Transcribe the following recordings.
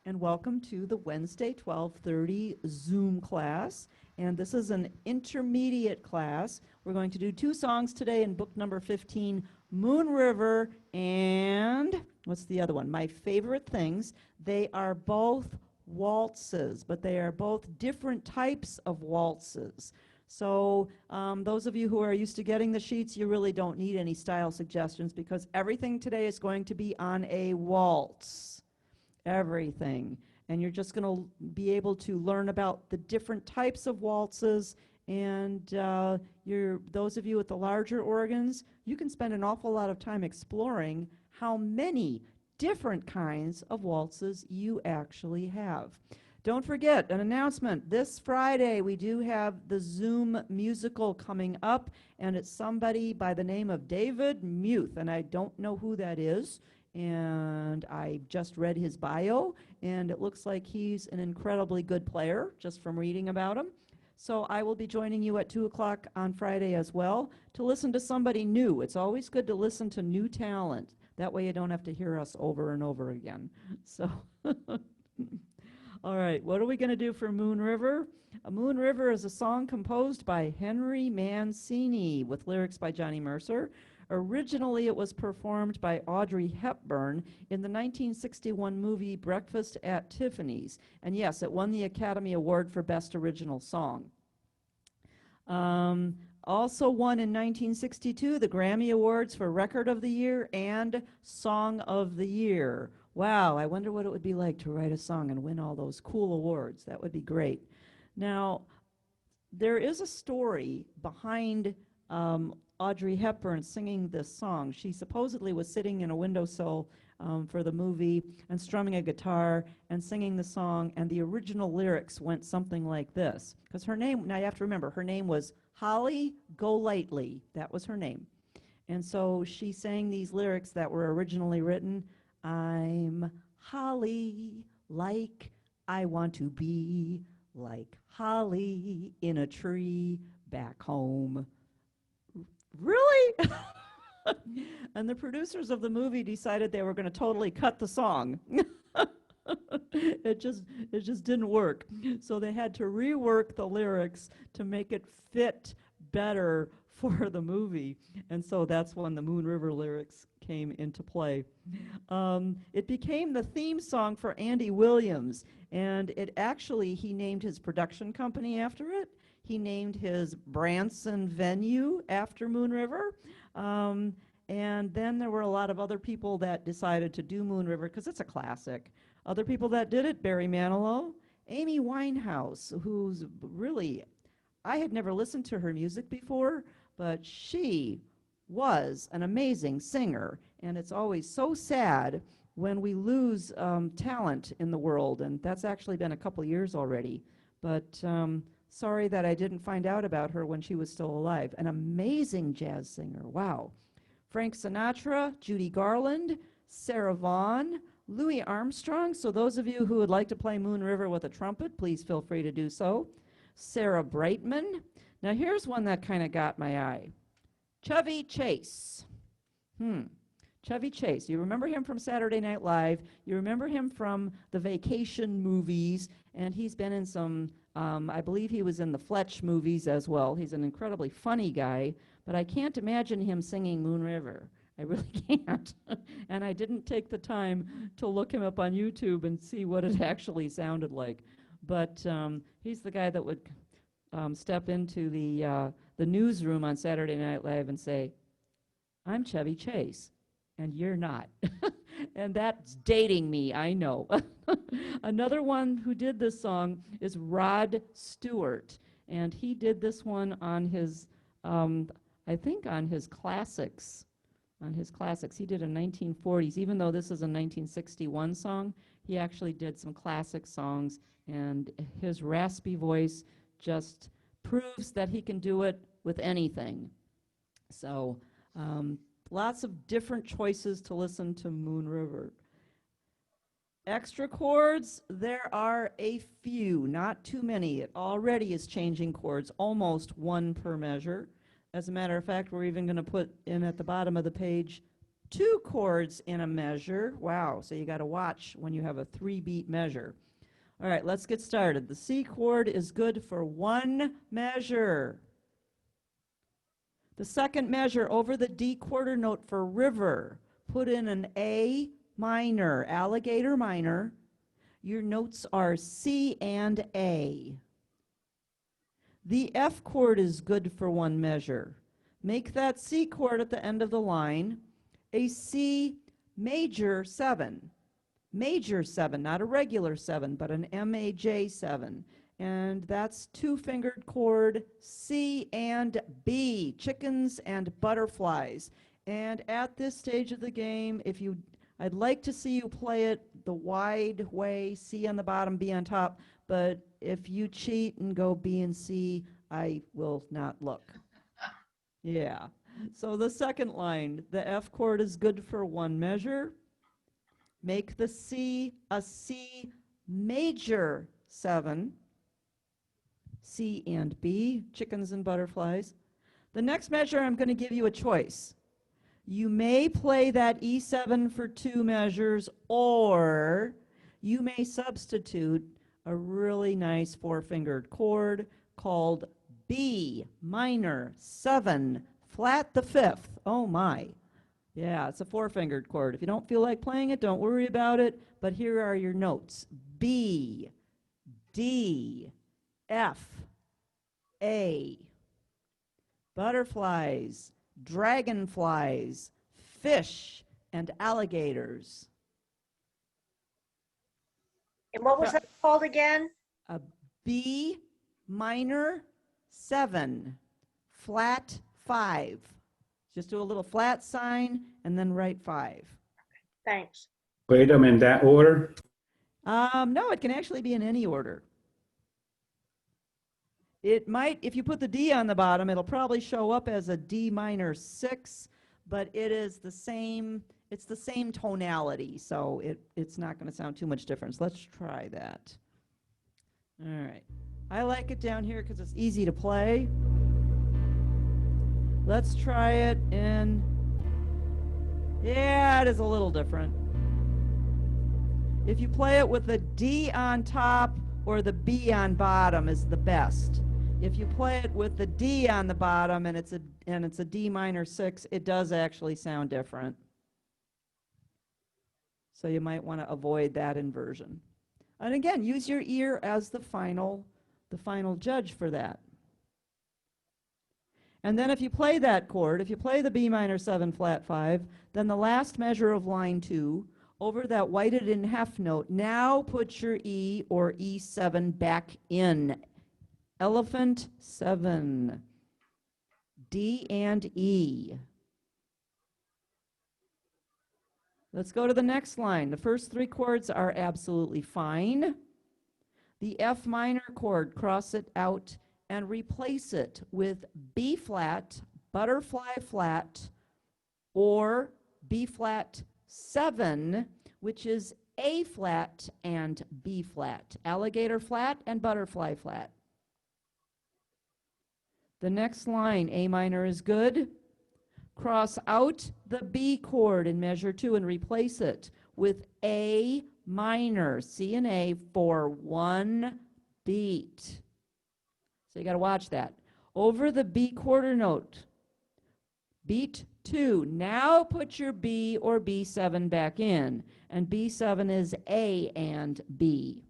and welcome to the Wednesday 12:30 Zoom class. And this is an intermediate class. We're going to do two songs today in book number 15, Moon River, and what's the other one? My Favorite Things. They are both waltzes, but they are both different types of waltzes. So those of you who are used to getting the sheets, you really don't need any style suggestions because everything today is going to be on a waltz. Everything. And you're just going to be able to learn about the different types of waltzes. And those of you with the larger organs, you can spend an awful lot of time exploring how many different kinds of waltzes you actually have. Don't forget, an announcement. This Friday, we do have the Zoom musical coming up, and it's somebody by the name of David Muth, and I don't know who that is. And I just read his bio, and it looks like he's an incredibly good player, just from reading about him. So I will be joining you at 2 o'clock on Friday as well to listen to somebody new. It's always good to listen to new talent. That way you don't have to hear us over and over again. So, all right, what are we going to do for Moon River? Moon River is a song composed by Henry Mancini with lyrics by Johnny Mercer. Originally, it was performed by Audrey Hepburn in the 1961 movie Breakfast at Tiffany's. And yes, it won the Academy Award for Best Original Song. Also won in 1962 the Grammy Awards for Record of the Year and Song of the Year. Wow, I wonder what it would be like to write a song and win all those cool awards. That would be great. Now, there is a story behind Audrey Hepburn singing this song. She supposedly was sitting in a windowsill for the movie and strumming a guitar and singing the song, and the original lyrics went something like this. Because her name, now you have to remember, her name was Holly Golightly. That was her name. And so she sang these lyrics that were originally written. I'm Holly, like I want to be, like holly in a tree back home. Really? And the producers of the movie decided they were going to totally cut the song. It just didn't work. So they had to rework the lyrics to make it fit better for the movie. And so that's when the Moon River lyrics came into play. It became the theme song for Andy Williams, and he named his production company after it. He named his Branson venue after Moon River. And then there were a lot of other people that decided to do Moon River because it's a classic. Other people that did it, Barry Manilow, Amy Winehouse, who's really, I had never listened to her music before, but she was an amazing singer. And it's always so sad when we lose talent in the world. And that's actually been a couple years already. But sorry that I didn't find out about her when she was still alive. An amazing jazz singer. Wow. Frank Sinatra, Judy Garland, Sarah Vaughan, Louis Armstrong. So those of you who would like to play Moon River with a trumpet, please feel free to do so. Sarah Brightman. Now here's one that kind of got my eye. Chevy Chase. Chevy Chase. You remember him from Saturday Night Live. You remember him from the Vacation movies. And he's been in some, I believe he was in the Fletch movies as well. He's an incredibly funny guy. But I can't imagine him singing Moon River. I really can't. And I didn't take the time to look him up on YouTube and see what it actually sounded like. But he's the guy that would step into the newsroom on Saturday Night Live and say, I'm Chevy Chase, and you're not. And that's dating me, I know. Another one who did this song is Rod Stewart. And he did this one on his, I think on his classics. On his classics. He did a 1940s. Even though this is a 1961 song, he actually did some classic songs. And his raspy voice just proves that he can do it with anything. So lots of different choices to listen to Moon River. Extra chords, there are a few, not too many. It already is changing chords, almost one per measure. As a matter of fact, we're even going to put in at the bottom of the page 2 chords in a measure. Wow, so you got to watch when you have a 3-beat measure. All right, let's get started. The C chord is good for 1 measure. The second measure over the D quarter note for river, put in an A minor, alligator minor. Your notes are C and A. The F chord is good for 1 measure. Make that C chord at the end of the line a C major 7. Major 7, not a regular 7, but an MAJ 7. And that's 2-fingered chord, C and B, chickens and butterflies. And at this stage of the game, I'd like to see you play it the wide way, C on the bottom, B on top, but if you cheat and go B and C, I will not look. Yeah. So the second line, the F chord is good for 1 measure. Make the C a C major 7. C and B, chickens and butterflies. The next measure, I'm going to give you a choice. You may play that E7 for 2 measures, or you may substitute a really nice 4-fingered chord called B minor 7 flat the 5th. Oh my. Yeah, it's a 4-fingered chord. If you don't feel like playing it, don't worry about it, but here are your notes. B, D, F, A, butterflies, dragonflies, fish, and alligators. And what was that called again? A B minor 7, flat 5. Just do a little flat sign and then write 5. Thanks. Play them in that order? No, it can actually be in any order. It might, if you put the D on the bottom, it'll probably show up as a D minor 6, but it is the same, it's the same tonality, so it's not going to sound too much difference. Let's try that. All right. I like it down here because it's easy to play. Let's try it in, yeah, it is a little different. If you play it with the D on top or the B on bottom is the best. If you play it with the D on the bottom and it's a D minor 6, it does actually sound different. So you might want to avoid that inversion. And again, use your ear as the final judge for that. And then if you play that chord, if you play the B minor 7 flat 5, then the last measure of line 2, over that whited in half note, now put your E or E7 back in. Elephant 7, D and E. Let's go to the next line. The first 3 chords are absolutely fine. The F minor chord, cross it out and replace it with B flat, butterfly flat, or B flat 7, which is A flat and B flat, alligator flat and butterfly flat. The next line, A minor is good. Cross out the B chord in measure 2 and replace it with A minor, C and A, for 1 beat. So you got to watch that. Over the B quarter note, beat 2. Now put your B or B7 back in, and B7 is A and B.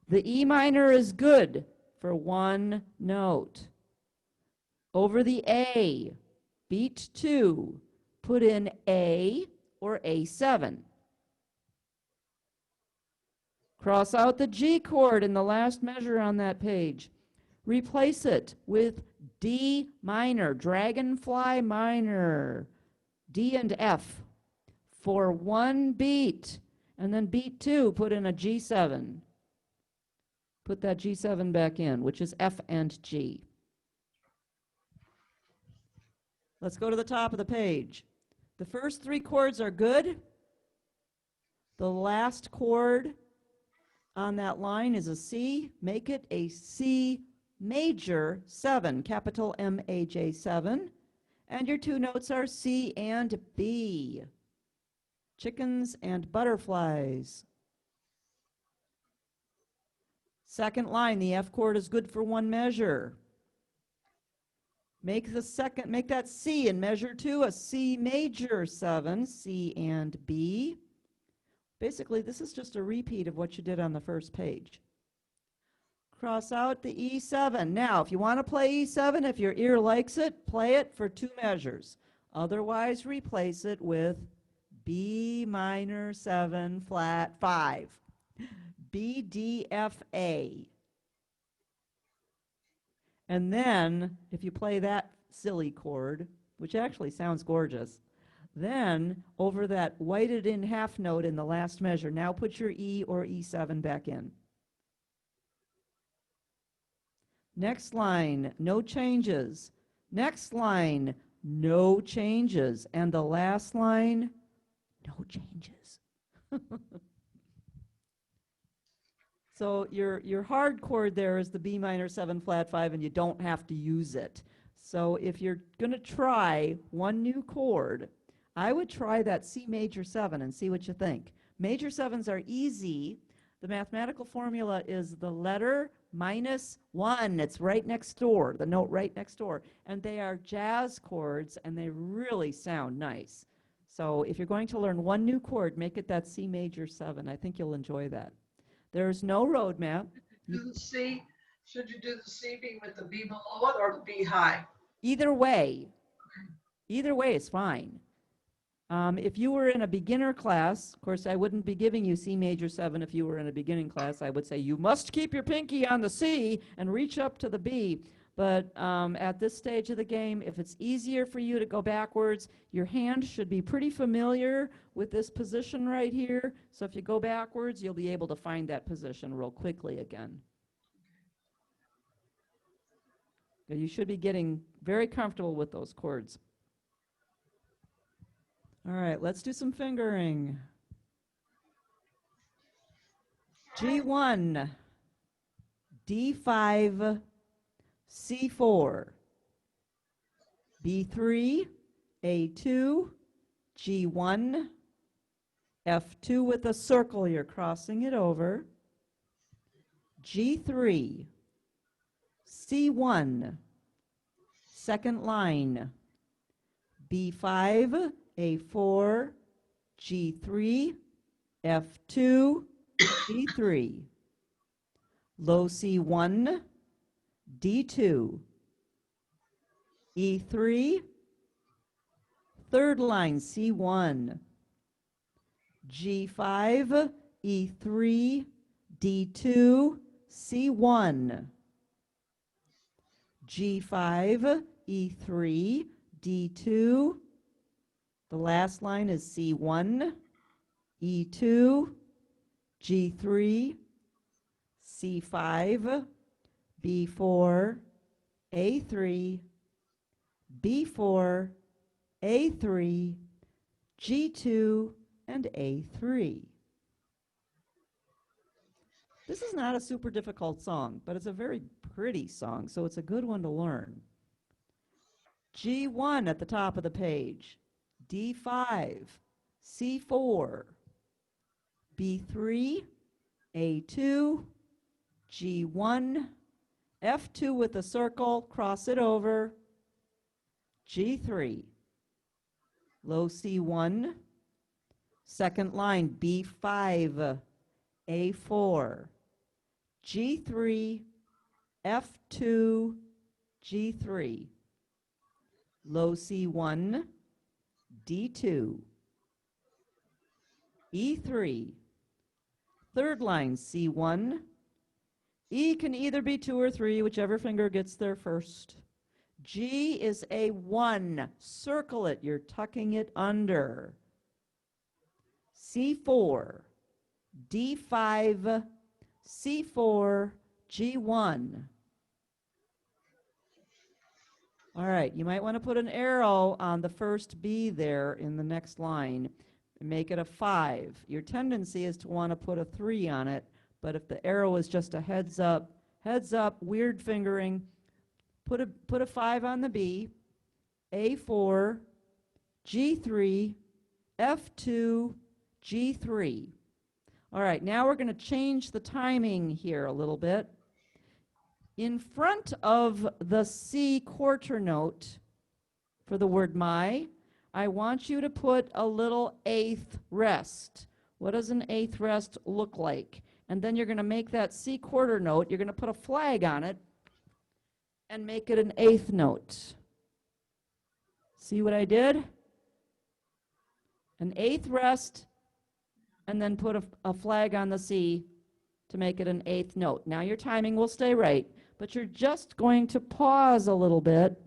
The E minor is good for 1 note. Over the A, beat 2, put in A or A7. Cross out the G chord in the last measure on that page. Replace it with D minor, dragonfly minor, D and F for 1 beat. And then beat 2, put in a G7. Put that G7 back in, which is F and G. Let's go to the top of the page. The first 3 chords are good. The last chord on that line is a C. Make it a C major 7, capital M-A-J 7. And your two notes are C and B. Chickens and butterflies. Second line, the F chord is good for one measure. Make that C in measure 2 a C major 7, C and B. Basically, this is just a repeat of what you did on the first page. Cross out the E7. Now, if you want to play E7, if your ear likes it, play it for 2 measures. Otherwise, replace it with B minor 7 flat 5. B, D, F, A. And then, if you play that silly chord, which actually sounds gorgeous, then over that whited in half note in the last measure, now put your E or E7 back in. Next line, no changes. Next line, no changes. And the last line, no changes. So your hard chord there is the B minor 7 flat 5, and you don't have to use it. So if you're going to try one new chord, I would try that C major 7 and see what you think. Major 7s are easy. The mathematical formula is the letter minus 1. It's right next door, the note right next door. And they are jazz chords, and they really sound nice. So if you're going to learn one new chord, make it that C major 7. I think you'll enjoy that. There's no roadmap. Do the C, should you do the C being with the B below it or the B high? Either way is fine. If you were in a beginner class, of course, I wouldn't be giving you C major 7 if you were in a beginning class. I would say you must keep your pinky on the C and reach up to the B. But at this stage of the game, if it's easier for you to go backwards, your hand should be pretty familiar with this position right here. So if you go backwards, you'll be able to find that position real quickly again. You should be getting very comfortable with those chords. All right, let's do some fingering. G1, D5, C4, B3, A2, G1, F2 with a circle, you're crossing it over, G3, C1, second line, B5, A4, G3, F2, G3, low C1, D2, E3, third line C1, G5, E3, D2, C1, G5, E3, D2, the last line is C1, E2, G3, C5, B4, A3, B4, A3, G2, and A3. This is not a super difficult song, but it's a very pretty song, so it's a good one to learn. G1 at the top of the page, D5, C4, B3, A2, G1, F2 with a circle, cross it over, G3, low C1, second line B5, A4, G3, F2, G3, low C1, D2, E3, third line C1, E can either be 2 or 3, whichever finger gets there first. G is a 1. Circle it. You're tucking it under. C4, D5, C4, G1. All right, you might want to put an arrow on the first B there in the next line and make it a 5. Your tendency is to want to put a 3 on it, but if the arrow is just a heads up, weird fingering, put a 5 on the B, A4, G3, F2, G3. All right, now we're going to change the timing here a little bit. In front of the C quarter note for the word my, I want you to put a little eighth rest. What does an eighth rest look like? And then you're going to make that C quarter note, you're going to put a flag on it and make it an eighth note. See what I did? An eighth rest, and then put a flag on the C to make it an eighth note. Now your timing will stay right, but you're just going to pause a little bit.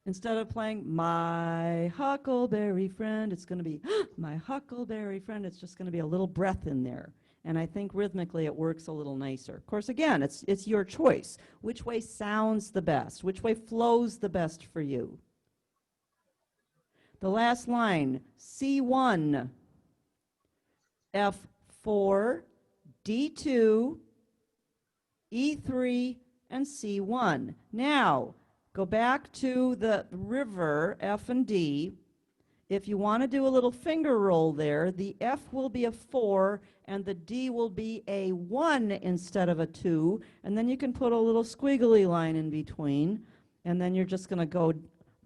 Instead of playing my huckleberry friend, it's going to be my huckleberry friend. It's just going to be a little breath in there. And I think rhythmically it works a little nicer. Of course, again, it's your choice. Which way sounds the best? Which way flows the best for you? The last line, C1, F4, D2, E3, and C1. Now, go back to the river, F and D. If you want to do a little finger roll there, the F will be a 4 and the D will be a 1 instead of a 2. And then you can put a little squiggly line in between. And then you're just going to go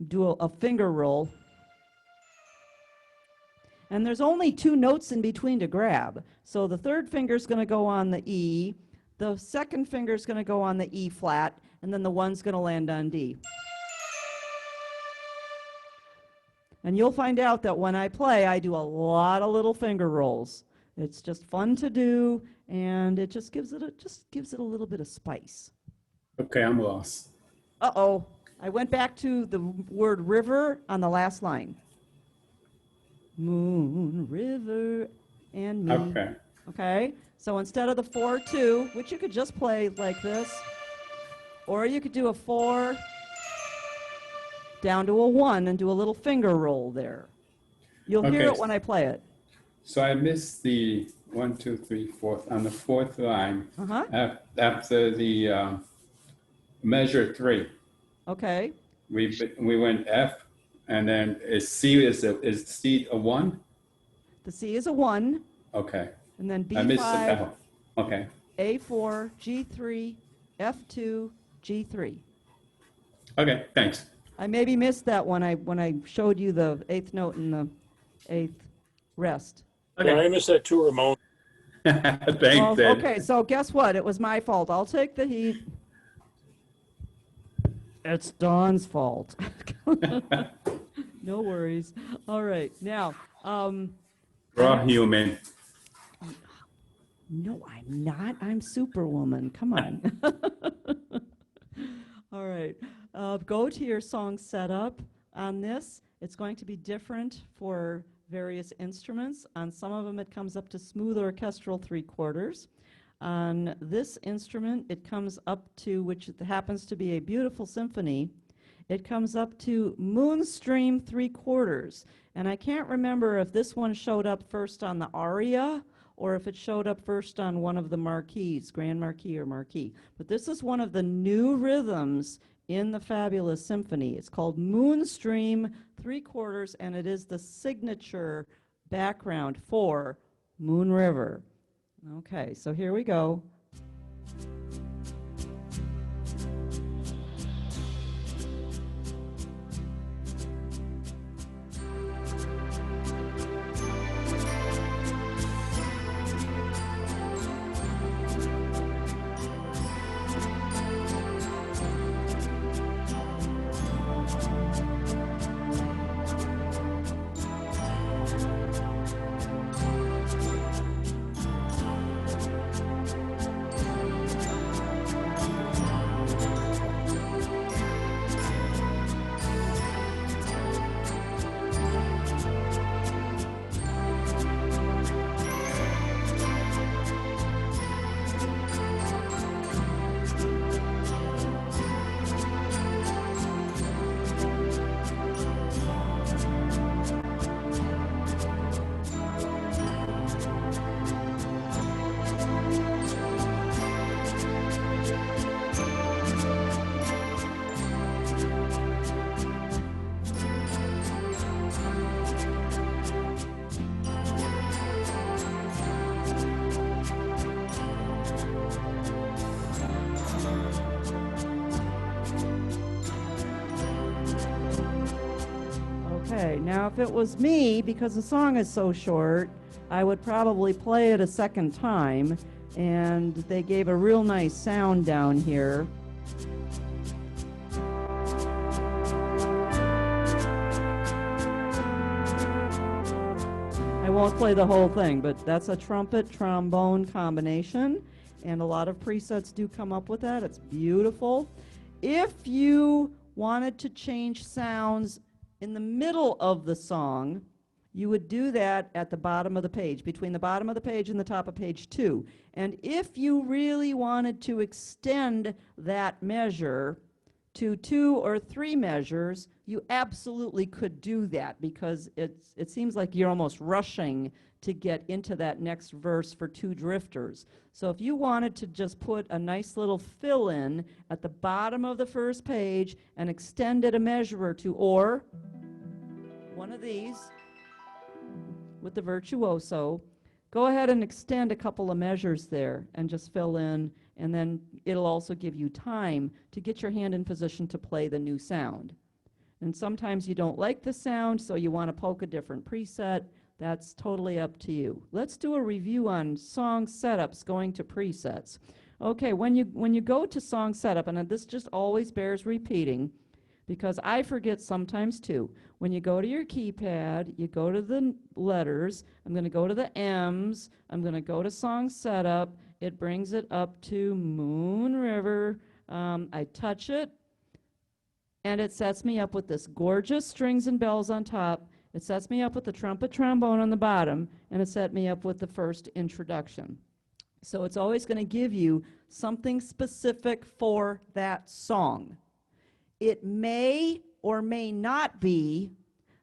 do a finger roll. And there's only 2 notes in between to grab. So the third finger is going to go on the E. The second finger is going to go on the E flat. And then the 1's going to land on D. And you'll find out that when I play, I do a lot of little finger rolls. It's just fun to do, and it just gives it a little bit of spice. Okay, I'm lost. Uh-oh, I went back to the word river on the last line. Moon, river, and me. Okay. Okay, so instead of the 4-2, which you could just play like this, or you could do a 4 down to a 1 and do a little finger roll there. You'll hear Okay. it when I play it. So I missed the 1, 2, 3, 4 on the 4th line Uh-huh. after the measure 3. Okay. We went F, and then is C a 1? The C is a 1, Okay. and then I missed the B5, F. Okay. A4, G3, F2, G3. Okay. Thanks. I maybe missed that when I showed you the 8th note and the 8th rest. Yeah, I missed that too, Ramon. Thanks, Well, Ed. okay, so guess what? It was my fault. I'll take the heat. It's Dawn's fault. No worries. All right. Now, Raw human. no, I'm not. I'm Superwoman. Come on. All right. Go to your song setup on this. It's going to be different for various instruments. On some of them, it comes up to smooth orchestral 3/4. On this instrument, it comes up to, which happens to be a beautiful symphony, it comes up to Moonstream 3/4. And I can't remember if this one showed up first on the aria or if it showed up first on one of the marquees, Grand Marquis or Marquis. But this is one of the new rhythms in the fabulous symphony. It's called Moonstream 3/4, and it is the signature background for Moon River. Okay, so here we go. Okay, now if it was me, because the song is so short, I would probably play it a second time, and they gave a real nice sound down here. I won't play the whole thing, but that's a trumpet trombone combination, and a lot of presets do come up with that. It's beautiful. If you wanted to change sounds in the middle of the song, you would do that at the bottom of the page, between the bottom of the page and the top of page 2. And if you really wanted to extend that measure to 2 or 3 measures, you absolutely could do that, because it seems like you're almost rushing to get into that next verse for 2 drifters. So if you wanted to just put a nice little fill in at the bottom of the first page and extend it a measure or 2, or one of these with the virtuoso, go ahead and extend a couple of measures there and just fill in, and then it'll also give you time to get your hand in position to play the new sound. And sometimes you don't like the sound, so you want to poke a different preset. That's totally up to you. Let's do a review on song setups going to presets. Okay, when you go to song setup, and this just always bears repeating, because I forget sometimes too. When you go to your keypad, you go to the letters. I'm going to go to the M's. I'm going to go to song setup. It brings it up to Moon River. I touch it, and it sets me up with this gorgeous strings and bells on top. It sets me up with the trumpet trombone on the bottom, and it set me up with the first introduction. So it's always going to give you something specific for that song. It may or may not be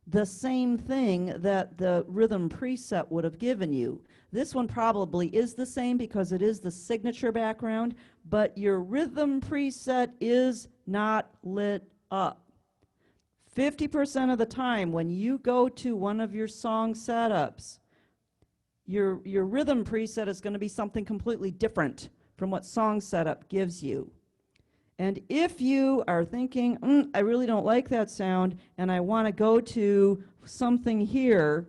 the same thing that the rhythm preset would have given you. This one probably is the same because it is the signature background, but your rhythm preset is not lit up. 50% of the time when you go to one of your song setups, your rhythm preset is going to be something completely different from what song setup gives you. And if you are thinking, I really don't like that sound, and I want to go to something here,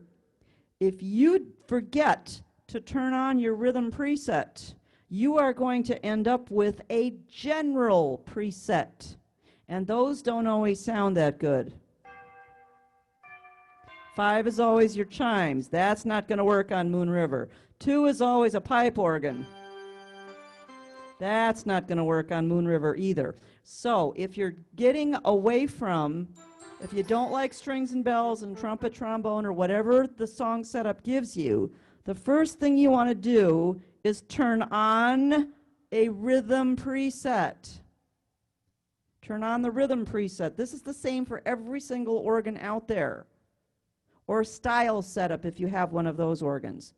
if you forget to turn on your rhythm preset, you are going to end up with a general preset. And those don't always sound that good. 5 is always your chimes. That's not going to work on Moon River. 2 is always a pipe organ. That's not going to work on Moon River either. So if you're getting away from, if you don't like strings and bells and trumpet, trombone, or whatever the song setup gives you, the first thing you want to do is turn on a rhythm preset. Turn on the rhythm preset. This is the same for every single organ out there. Or style setup if you have one of those organs.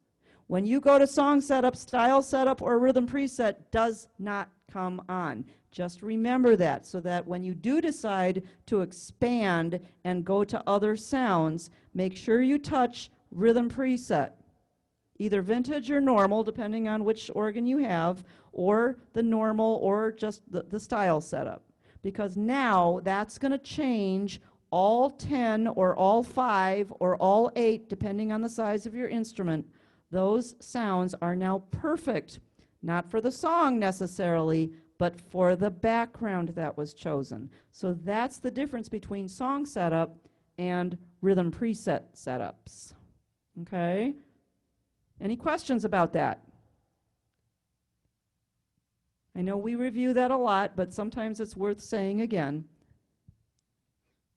When you go to song setup, style setup, or rhythm preset does not come on. Just remember that, so that when you do decide to expand and go to other sounds, make sure you touch rhythm preset. Either vintage or normal, depending on which organ you have, or the normal, or just the style setup. Because now that's going to change all 10 or all 5 or all 8, depending on the size of your instrument. Those sounds are now perfect, not for the song necessarily, but for the background that was chosen. So that's the difference between song setup and rhythm preset setups. Okay? Any questions about that? I know we review that a lot, but sometimes it's worth saying again.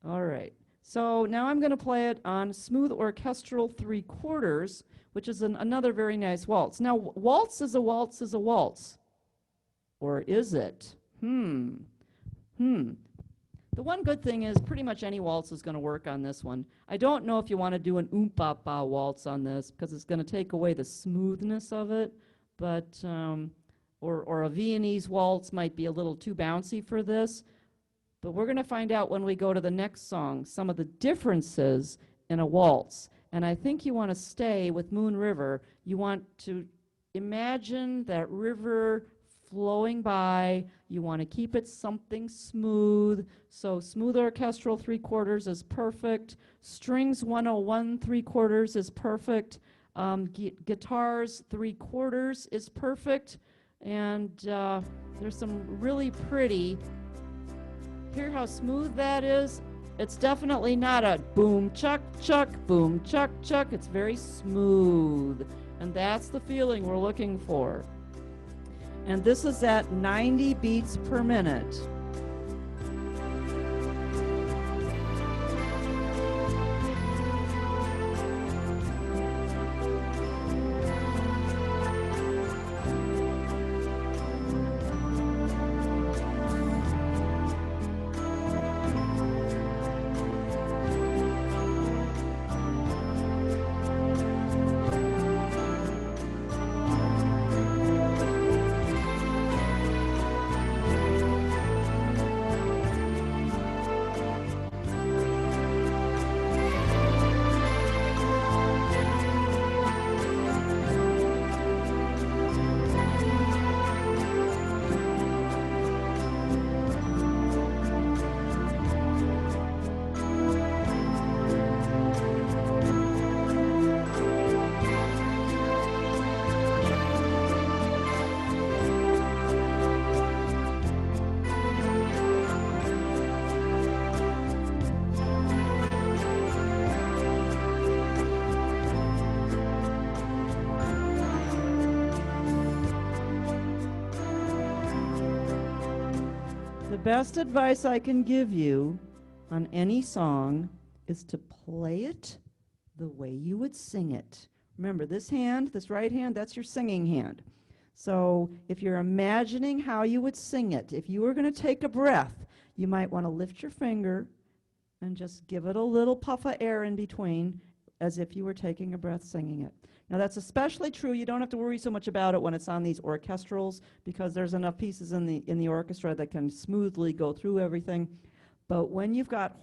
All right. So now I'm going to play it on smooth orchestral 3/4, which is another very nice waltz. Now, waltz is a waltz is a waltz. Or is it? The one good thing is pretty much any waltz is going to work on this one. I don't know if you want to do an oom-pa-pa waltz on this, because it's going to take away the smoothness of it, but or a Viennese waltz might be a little too bouncy for this. But we're going to find out when we go to the next song some of the differences in a waltz. And I think you want to stay with Moon River. You want to imagine that river flowing by. You want to keep it something smooth. So smooth orchestral 3/4 is perfect. Strings 101 3/4 is perfect. Guitars 3/4 is perfect. And there's some really pretty. Hear how smooth that is? It's definitely not a boom, chuck, chuck, boom, chuck, chuck. It's very smooth. And that's the feeling we're looking for. And this is at 90 beats per minute. The best advice I can give you on any song is to play it the way you would sing it. Remember, this hand, this right hand, that's your singing hand. So if you're imagining how you would sing it, if you were going to take a breath, you might want to lift your finger and just give it a little puff of air in between as if you were taking a breath singing it. Now that's especially true. You don't have to worry so much about it when it's on these orchestrals because there's enough pieces in the orchestra that can smoothly go through everything. But when you've got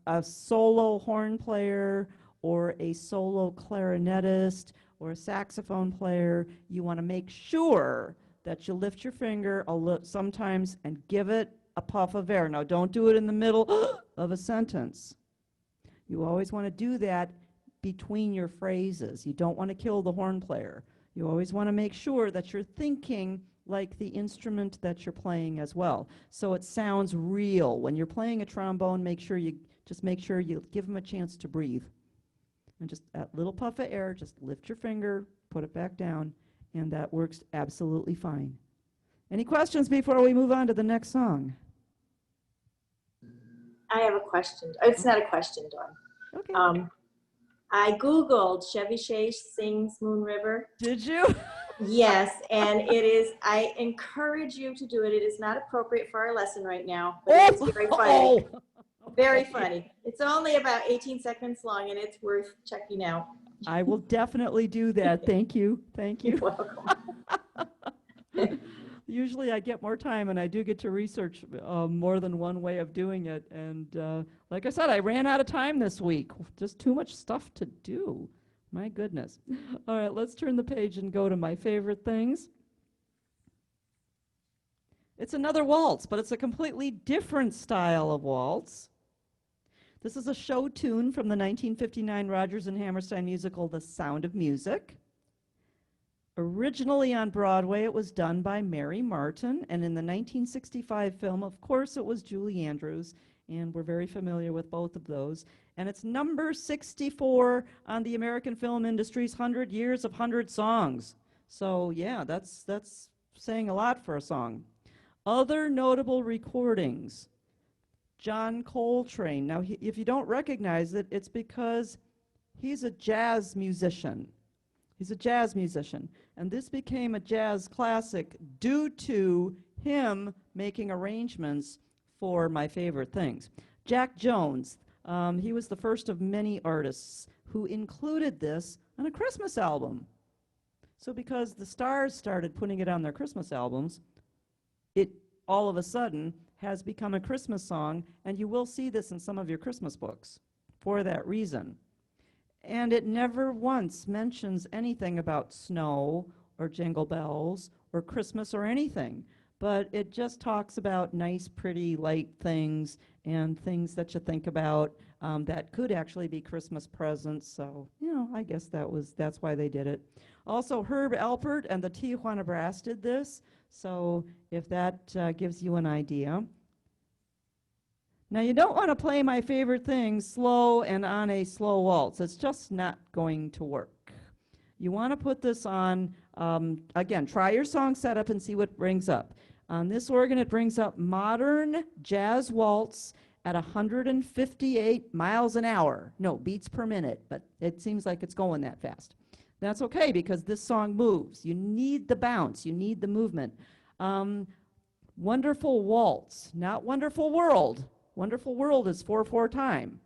a solo horn player or a solo clarinetist or a saxophone player, you want to make sure that you lift your finger sometimes and give it a puff of air. Now don't do it in the middle of a sentence. You always want to do that between your phrases. You don't want to kill the horn player. You always want to make sure that you're thinking like the instrument that you're playing as well. So it sounds real. When you're playing a trombone, make sure you give them a chance to breathe. And just that little puff of air, just lift your finger, put it back down, and that works absolutely fine. Any questions before we move on to the next song? I have a question. It's not a question, Dawn. Okay. I Googled Chevy Chase sings Moon River. Did you? Yes, and it is, I encourage you to do it. It is not appropriate for our lesson right now, but it's very funny. Very funny. It's only about 18 seconds long and it's worth checking out. I will definitely do that. Thank you. Thank you. You're welcome. Usually I get more time and I do get to research more than one way of doing it. And like I said, I ran out of time this week. Just too much stuff to do. My goodness. All right, let's turn the page and go to my favorite things. It's another waltz, but it's a completely different style of waltz. This is a show tune from the 1959 Rodgers and Hammerstein musical, The Sound of Music. Originally on Broadway, it was done by Mary Martin, and in the 1965 film, of course, it was Julie Andrews, and we're very familiar with both of those. And it's number 64 on the American film industry's 100 Years of 100 Songs. So yeah, that's saying a lot for a song. Other notable recordings. John Coltrane. Now, if you don't recognize it, it's because he's a jazz musician. He's a jazz musician. And this became a jazz classic due to him making arrangements for my favorite things. Jack Jones, he was the first of many artists who included this on a Christmas album. So because the stars started putting it on their Christmas albums, it all of a sudden has become a Christmas song, and you will see this in some of your Christmas books for that reason. And it never once mentions anything about snow or jingle bells or Christmas or anything. but it just talks about nice, pretty, light things and things that you think about that could actually be Christmas presents. So, I guess that's why they did it. Also, Herb Alpert and the Tijuana Brass did this. So, if that gives you an idea. Now, you don't want to play my favorite thing slow and on a slow waltz. It's just not going to work. You want to put this on, again, try your song setup and see what brings up. On this organ, it brings up modern jazz waltz at 158 miles an hour. No, beats per minute, but it seems like it's going that fast. That's okay because this song moves. You need the bounce. You need the movement. Wonderful waltz, not Wonderful World. Wonderful World is 4/4 time.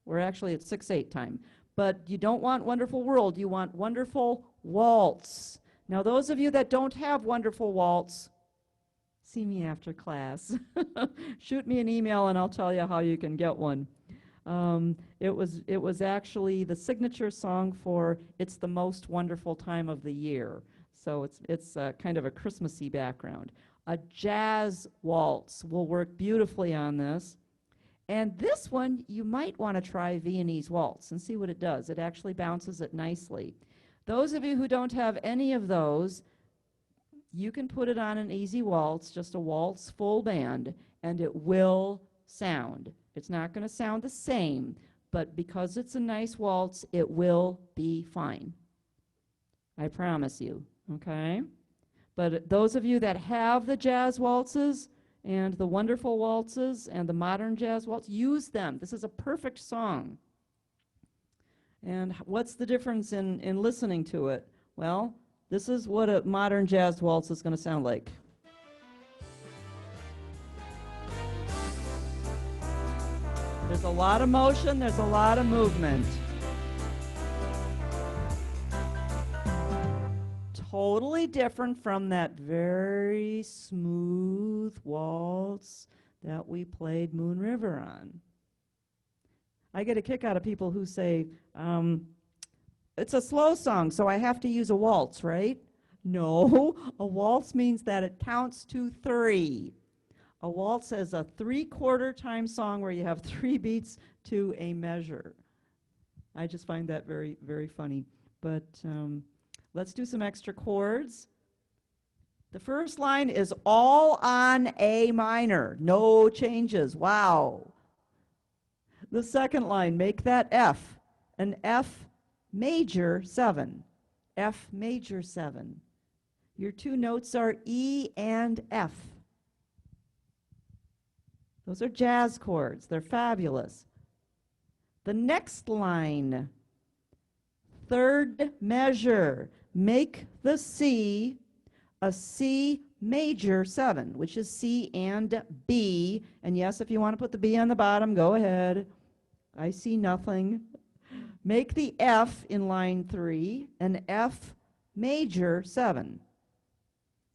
We're actually at 6/8 time. But you don't want Wonderful World. You want Wonderful Waltz. Now, those of you that don't have Wonderful Waltz, see me after class. Shoot me an email and I'll tell you how you can get one. It was actually the signature song for It's the Most Wonderful Time of the Year. So it's kind of a Christmassy background. A jazz waltz will work beautifully on this. And this one, you might want to try Viennese waltz and see what it does. It actually bounces it nicely. Those of you who don't have any of those, you can put it on an easy waltz, just a waltz full band, and it will sound. It's not going to sound the same, but because it's a nice waltz, it will be fine. I promise you, okay? But those of you that have the jazz waltzes and the wonderful waltzes and the modern jazz waltz, use them. This is a perfect song. And what's the difference in listening to it? Well, this is what a modern jazz waltz is going to sound like. There's a lot of motion, there's a lot of movement. Totally different from that very smooth waltz that we played Moon River on. I get a kick out of people who say, it's a slow song, so I have to use a waltz, right? No, a waltz means that it counts to 3. A waltz is a 3/4 time song where you have 3 beats to a measure. I just find that very, very funny. But let's do some extra chords. The first line is all on A minor, no changes. Wow. The second line, make that F, an F major 7. F major 7. Your 2 notes are E and F. Those are jazz chords. They're fabulous. The next line, third measure, make the C a C major 7, which is C and B. And yes, if you want to put the B on the bottom, go ahead. I see nothing. Make the F in line 3 an F major 7.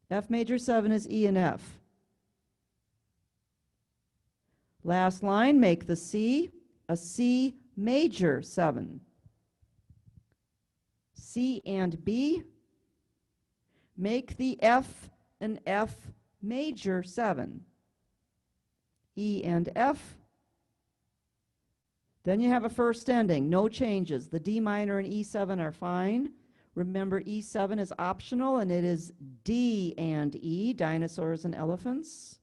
F major 7 is E and F. Last line, make the C a C major 7. C and B. Make the F an F major 7. E and F. Then you have a first ending, no changes. The D minor and E7 are fine. Remember, E7 is optional, and it is D and E, dinosaurs and elephants.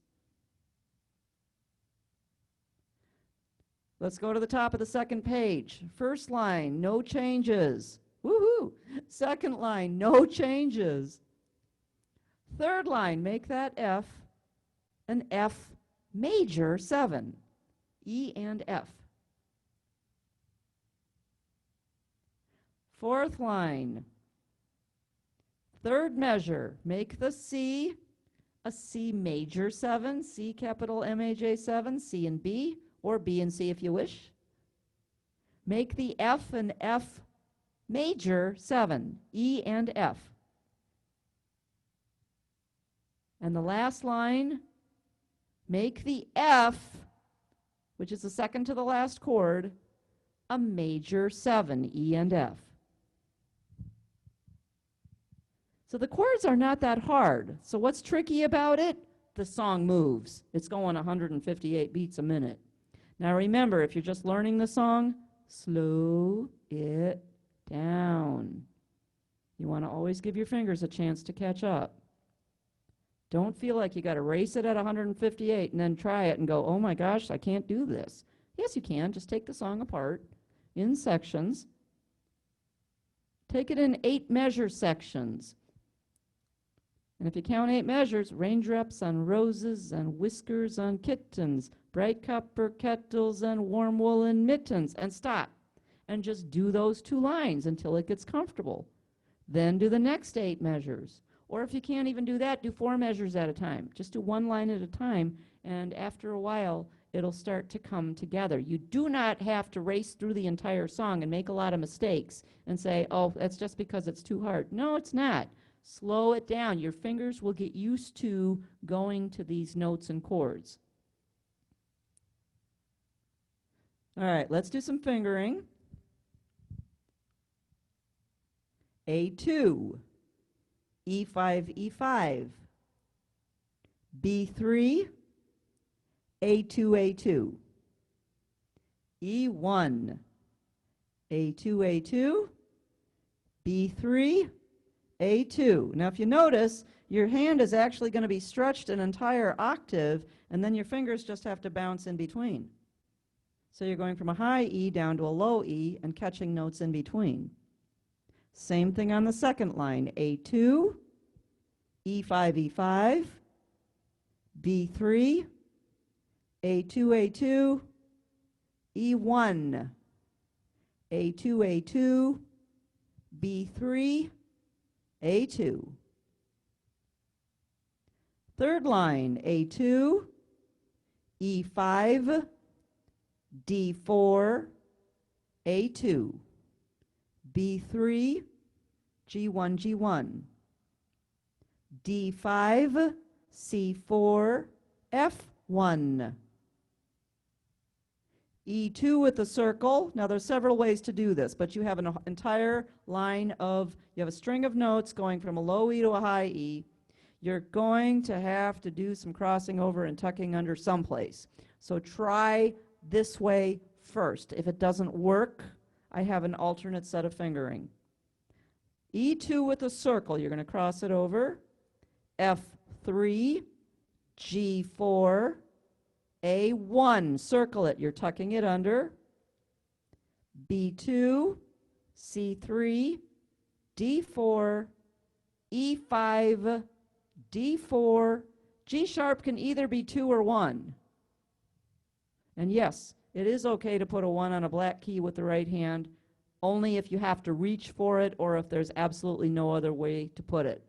Let's go to the top of the second page. First line, no changes. Woohoo! Second line, no changes. Third line, make that F an F major 7. E and F. Fourth line, third measure, make the C a C major 7, C capital M-A-J 7, C and B, or B and C if you wish. Make the F an F major 7, E and F. And the last line, make the F, which is the second to the last chord, a major 7, E and F. So the chords are not that hard. So what's tricky about it? The song moves. It's going 158 beats a minute. Now remember, if you're just learning the song, slow it down. You want to always give your fingers a chance to catch up. Don't feel like you got to race it at 158 and then try it and go, oh my gosh, I can't do this. Yes, you can. Just take the song apart in sections. Take it in 8 measure sections. And if you count 8 measures, raindrops on roses and whiskers on kittens, bright copper kettles and warm woolen mittens, and stop. And just do those 2 lines until it gets comfortable. Then do the next 8 measures. Or if you can't even do that, do 4 measures at a time. Just do 1 line at a time, and after a while, it'll start to come together. You do not have to race through the entire song and make a lot of mistakes and say, oh, that's just because it's too hard. No, it's not. Slow it down. Your fingers will get used to going to these notes and chords. All right, let's do some fingering. A2, E5, E5, B3, A2, A2, E1, A2, A2, B3, A2. Now, if you notice, your hand is actually going to be stretched an entire octave, and then your fingers just have to bounce in between. So you're going from a high E down to a low E and catching notes in between. Same thing on the second line, A2, E5, E5, B3, A2, A2, E1, A2, A2, B3, A2. Third line, A2, E5, D4, A2, B3, G1, G1, D5, C4, F1, E2 with the circle. Now there's several ways to do this, but you have an entire line of, you have a string of notes going from a low E to a high E. You're going to have to do some crossing over and tucking under someplace. So try this way first. If it doesn't work, I have an alternate set of fingering. E2 with a circle, you're going to cross it over. F3, G4, A1, circle it, you're tucking it under. B2, C3, D4, E5, D4, G sharp can either be 2 or 1. And yes, it is okay to put a 1 on a black key with the right hand, only if you have to reach for it or if there's absolutely no other way to put it.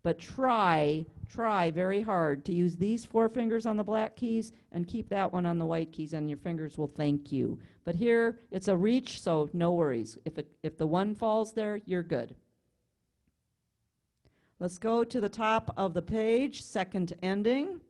But try very hard to use these 4 fingers on the black keys and keep that one on the white keys, and your fingers will thank you. But here, it's a reach, so no worries. If the 1 falls there, you're good. Let's go to the top of the page, second ending.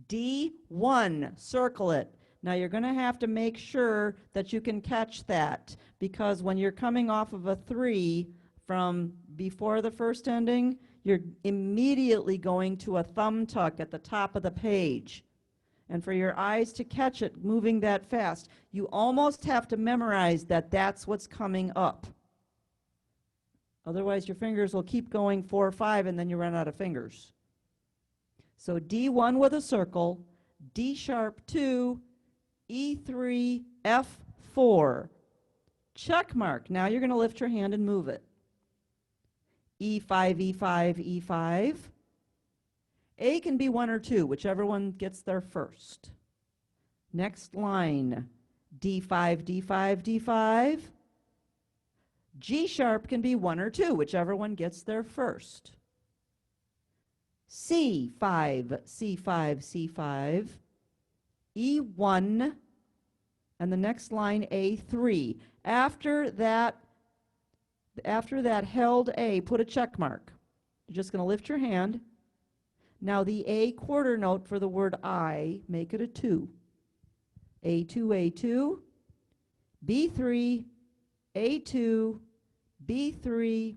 D1, circle it. Now you're going to have to make sure that you can catch that, because when you're coming off of a 3 from before the first ending, you're immediately going to a thumb tuck at the top of the page. And for your eyes to catch it moving that fast, you almost have to memorize that that's what's coming up. Otherwise, your fingers will keep going 4 or 5, and then you run out of fingers. So D1 with a circle, D sharp 2, E3, F4. Check mark. Now you're going to lift your hand and move it. E5, E5, E5. A can be 1 or 2, whichever one gets there first. Next line, D5, D5, D5. G sharp can be 1 or 2, whichever one gets there first. C5, C5, C5. E1, and the next line A3. After that held A, put a check mark. You're just going to lift your hand. Now the A quarter note for the word I, make it a 2. A2, A2, B3, A2, B3,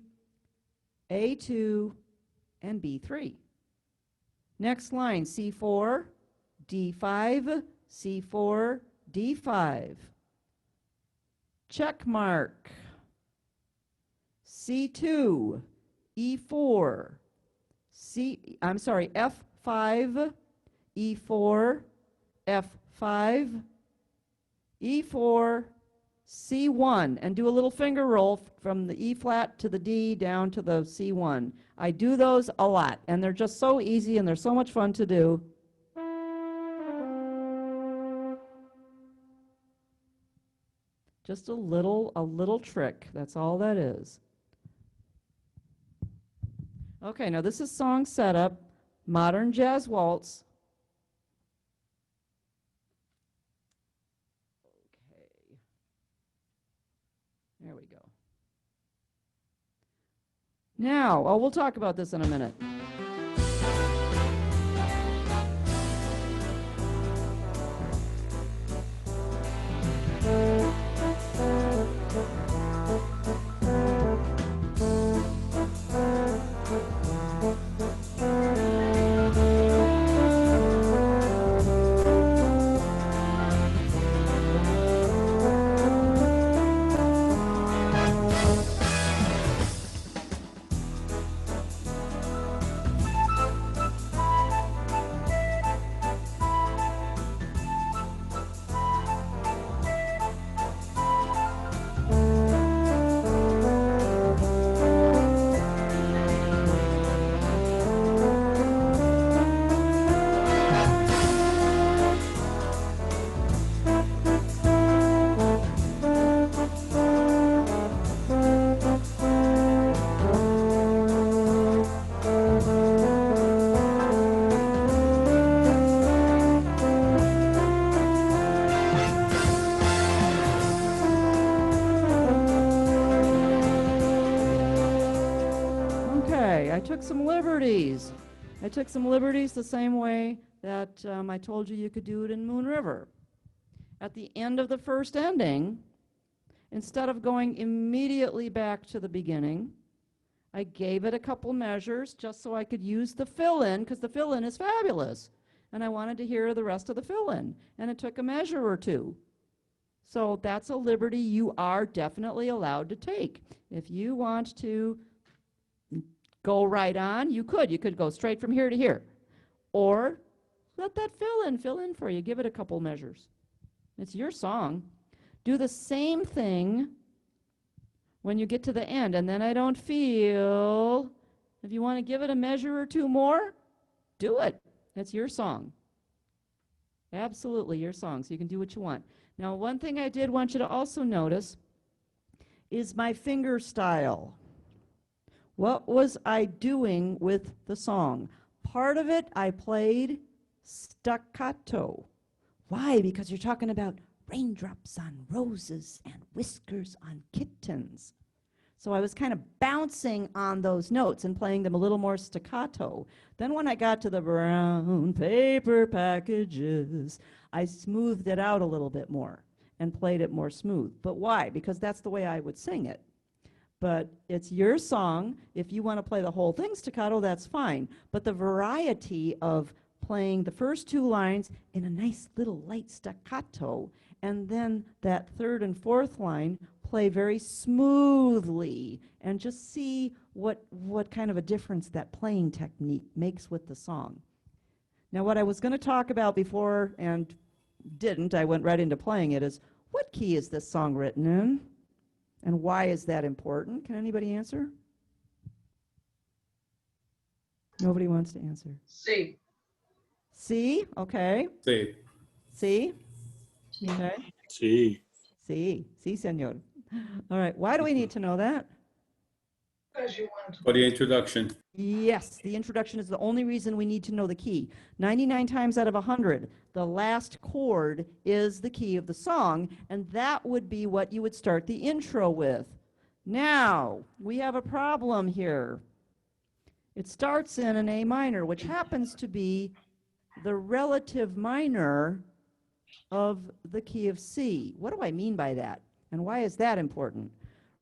A2, and B3. Next line, C4, D5, C4, D5. Check mark. C2, E4, F5, E4, F5, E4, C1, and do a little finger roll from the E flat to the D down to the C1. I do those a lot, and they're just so easy and they're so much fun to do. Just a little trick. That's all that is. Okay, now this is song setup, modern jazz waltz. Okay. There we go. Now, we'll talk about this in a minute. I took some liberties. I took some liberties the same way that I told you you could do it in Moon River. At the end of the first ending, instead of going immediately back to the beginning, I gave it a couple measures just so I could use the fill-in, because the fill-in is fabulous. And I wanted to hear the rest of the fill-in. And it took a measure or two. So that's a liberty you are definitely allowed to take. If you want to go right on, you could. You could go straight from here to here. Or let that fill in for you. Give it a couple measures. It's your song. Do the same thing when you get to the end. And then I don't feel, if you want to give it a measure or two more, do it. That's your song. Absolutely your song. So you can do what you want. Now, one thing I did want you to also notice is my finger style. What was I doing with the song? Part of it I played staccato. Why? Because you're talking about raindrops on roses and whiskers on kittens. So I was kind of bouncing on those notes and playing them a little more staccato. Then when I got to the brown paper packages, I smoothed it out a little bit more and played it more smooth. But why? Because that's the way I would sing it. But it's your song. If you want to play the whole thing staccato, that's fine. But the variety of playing the first two lines in a nice little light staccato, and then that third and fourth line play very smoothly, and just see what kind of a difference that playing technique makes with the song. Now, what I was going to talk about before and didn't, I went right into playing it, is what key is this song written in? And why is that important? Can anybody answer? Nobody wants to answer. C. C, okay. C. C, okay. C. C, señor. All right, why do we need to know that? Because you wanted to. For the introduction. Yes, the introduction is the only reason we need to know the key. 99 times out of 100, the last chord is the key of the song, and that would be what you would start the intro with. Now, we have a problem here. It starts in an A minor, which happens to be the relative minor of the key of C. What do I mean by that? And why is that important?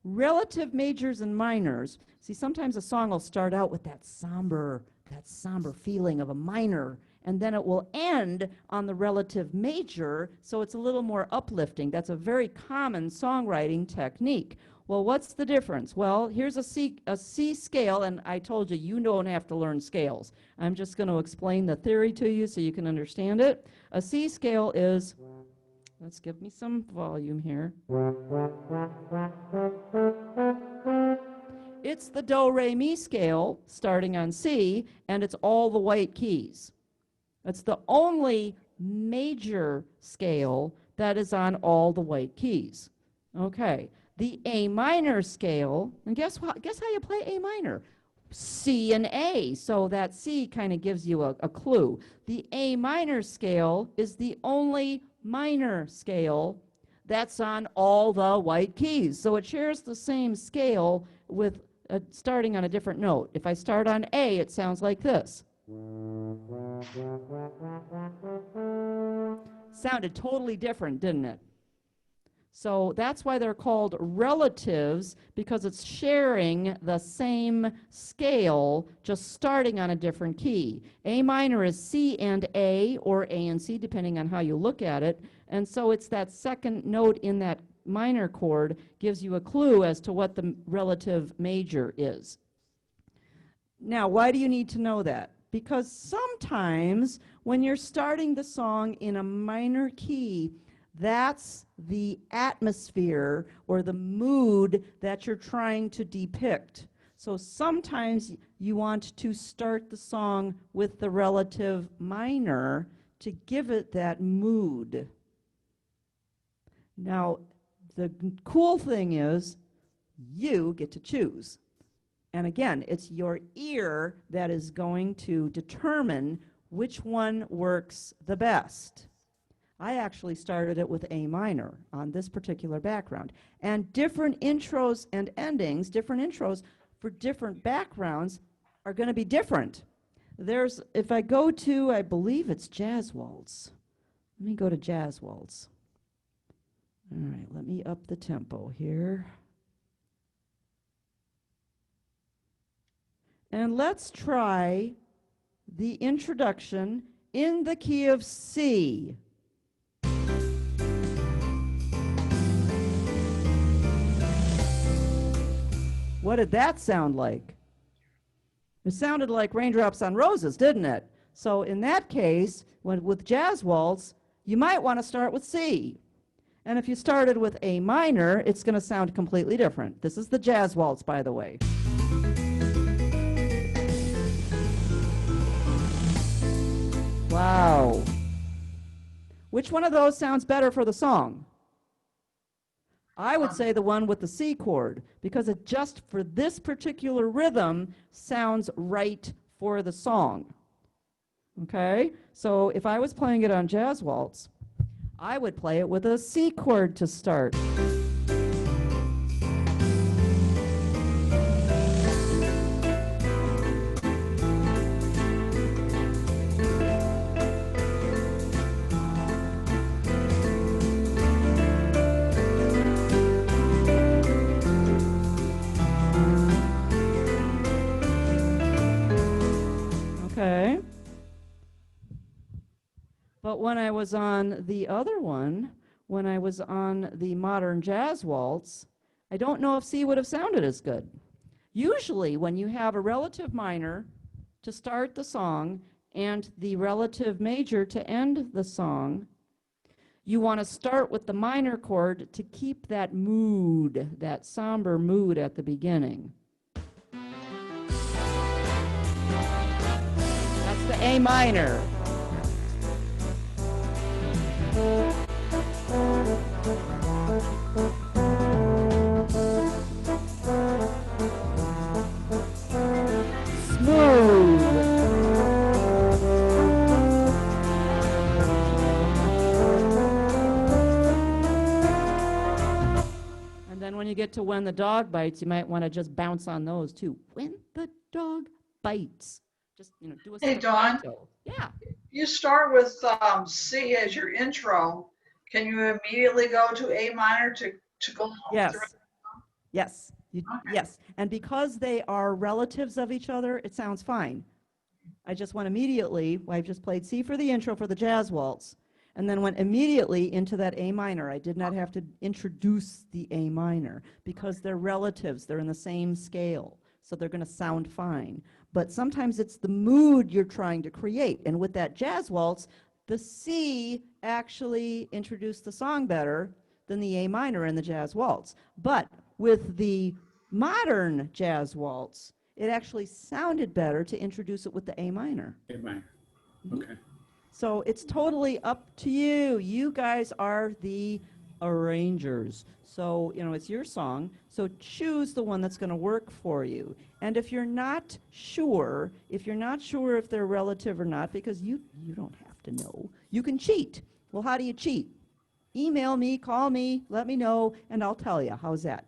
Relative majors and minors. See, sometimes a song will start out with that somber feeling of a minor, and then it will end on the relative major, so it's a little more uplifting. That's a very common songwriting technique. Well, what's the difference? Well, here's a C scale, and I told you, you don't have to learn scales. I'm just going to explain the theory to you so you can understand it. A C scale is, let's give me some volume here. It's the do, re, mi scale starting on C, and it's all the white keys. It's the only major scale that is on all the white keys. Okay, the A minor scale, and guess how you play A minor? C and A, so that C kind of gives you a clue. The A minor scale is the only minor scale that's on all the white keys. So it shares the same scale with starting on a different note. If I start on A, it sounds like this. Sounded totally different, didn't it? So that's why they're called relatives, because it's sharing the same scale, just starting on a different key. A minor is C and A, or A and C, depending on how you look at it. And so it's that second note in that minor chord gives you a clue as to what the relative major is. Now, why do you need to know that? Because sometimes when you're starting the song in a minor key, that's the atmosphere or the mood that you're trying to depict. So sometimes you want to start the song with the relative minor to give it that mood. Now, the cool thing is you get to choose. And again, it's your ear that is going to determine which one works the best. I actually started it with A minor on this particular background. And different intros and endings, different intros for different backgrounds are going to be different. If I go to, I believe it's Jazz Waltz. Let me go to Jazz Waltz. All right, let me up the tempo here. And let's try the introduction in the key of C. What did that sound like? It sounded like Raindrops on Roses, didn't it? So in that case, with Jazz Waltz, you might want to start with C. And if you started with A minor, it's going to sound completely different. This is the Jazz Waltz, by the way. Wow. Which one of those sounds better for the song? I would say the one with the C chord, because it just for this particular rhythm sounds right for the song. Okay? So if I was playing it on Jazz Waltz, I would play it with a C chord to start. Okay. But when I was on the other one, when I was on the modern Jazz Waltz, I don't know if C would have sounded as good. Usually when you have a relative minor to start the song and the relative major to end the song, you want to start with the minor chord to keep that mood, that somber mood at the beginning. That's the A minor. Smooth. And then when you get to When the Dog Bites, you might want to just bounce on those too. When the dog bites. Just, do a Hey, Dawn. staccato. Yeah. You start with C as your intro. Can you immediately go to A minor to go along with the Yes. rest? Yes, yes. And because they are relatives of each other, it sounds fine. I just went immediately, I just played C for the intro for the jazz waltz, and then went immediately into that A minor. I did not have to introduce the A minor because they're relatives. They're in the same scale, so they're going to sound fine. But sometimes it's the mood you're trying to create. And with that jazz waltz, the C actually introduced the song better than the A minor in the jazz waltz. But with the modern jazz waltz, it actually sounded better to introduce it with the A minor. A minor. Okay. So it's totally up to you. You guys are the arrangers. So, you know, it's your song. So choose the one that's going to work for you. And if you're not sure if they're relative or not, because you don't have to know, you can cheat. Well, how do you cheat? Email me, call me, let me know, and I'll tell you. How's that?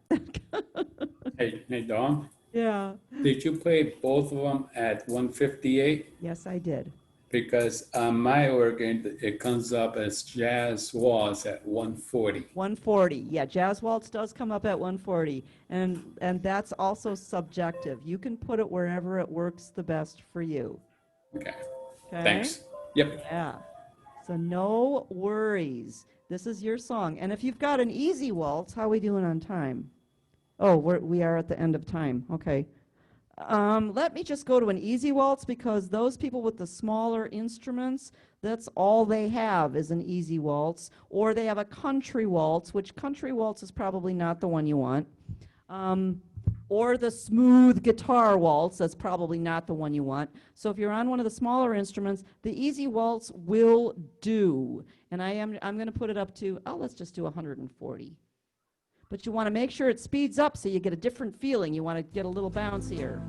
Hey, Dawn, Yeah. did you play both of them at 158? Yes, I did. Because on my organ, it comes up as jazz waltz at 140. 140. Yeah, jazz waltz does come up at 140. And that's also subjective. You can put it wherever it works the best for you. Okay, Okay? thanks. Yep. Yeah. So no worries. This is your song. And if you've got an easy waltz, how are we doing on time? Oh, we are at the end of time. Okay. Let me just go to an easy waltz because those people with the smaller instruments, that's all they have is an easy waltz. Or they have a country waltz, which country waltz is probably not the one you want. Or the smooth guitar waltz, that's probably not the one you want. So if you're on one of the smaller instruments, the easy waltz will do. And I'm going to put it up to, let's just do 140. But you want to make sure it speeds up so you get a different feeling. You want to get a little bouncier.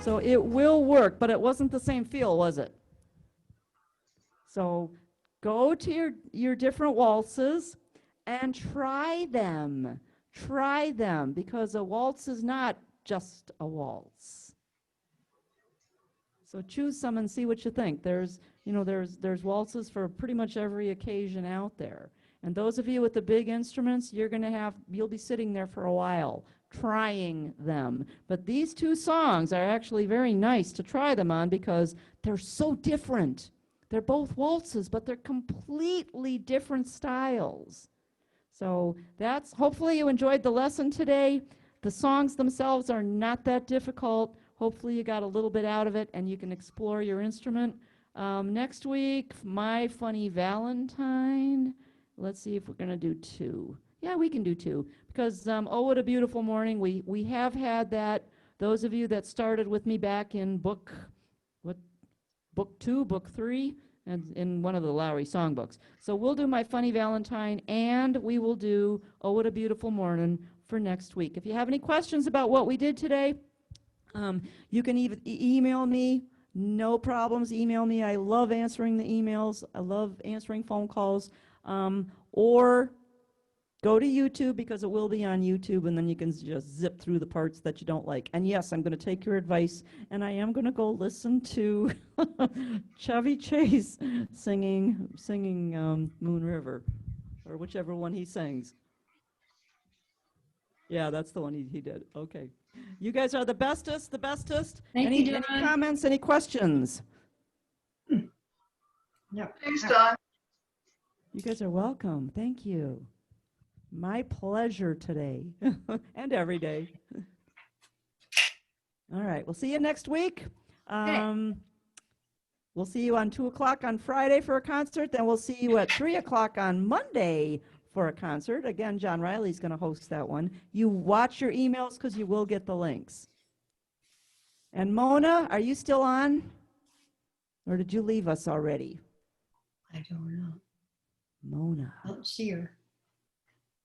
So it will work, but it wasn't the same feel, was it? So go to your different waltzes and try them. Try them, because a waltz is not just a waltz. So choose some and see what you think. There's waltzes for pretty much every occasion out there. And those of you with the big instruments, you'll be sitting there for a while trying them. But these two songs are actually very nice to try them on because they're so different. They're both waltzes, but they're completely different styles. So hopefully you enjoyed the lesson today. The songs themselves are not that difficult. Hopefully you got a little bit out of it and you can explore your instrument. Next week, My Funny Valentine. Let's see if we're going to do 2. Yeah, we can do 2 because Oh, What a Beautiful Morning. We have had that. Those of you that started with me back in book 2, book 3, and in one of the Lowry songbooks. So we'll do My Funny Valentine, and we will do Oh, What a Beautiful Morning for next week. If you have any questions about what we did today, you can even email me. No problems. Email me. I love answering the emails. I love answering phone calls. Or go to YouTube because it will be on YouTube, and then you can just zip through the parts that you don't like. And yes, I'm going to take your advice, and I am going to go listen to Chevy Chase singing Moon River, or whichever one he sings. Yeah, that's the one he did. Okay. You guys are the bestest. Any comments, any questions? Thanks, Don. You guys are welcome. Thank you. My pleasure today and every day. All right. We'll see you next week. We'll see you on 2 o'clock on Friday for a concert. Then we'll see you at 3 o'clock on Monday for a concert. Again, John Riley's going to host that one. You watch your emails because you will get the links. And Mona, are you still on? Or did you leave us already? I don't know. Mona. I don't see her.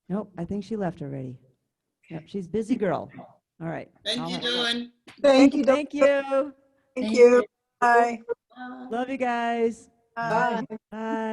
Nope, I think she left already. Yep, she's a busy girl. All right. Thank you, Dawn. Thank you. Thank you. Bye. Love you guys. Uh, Bye.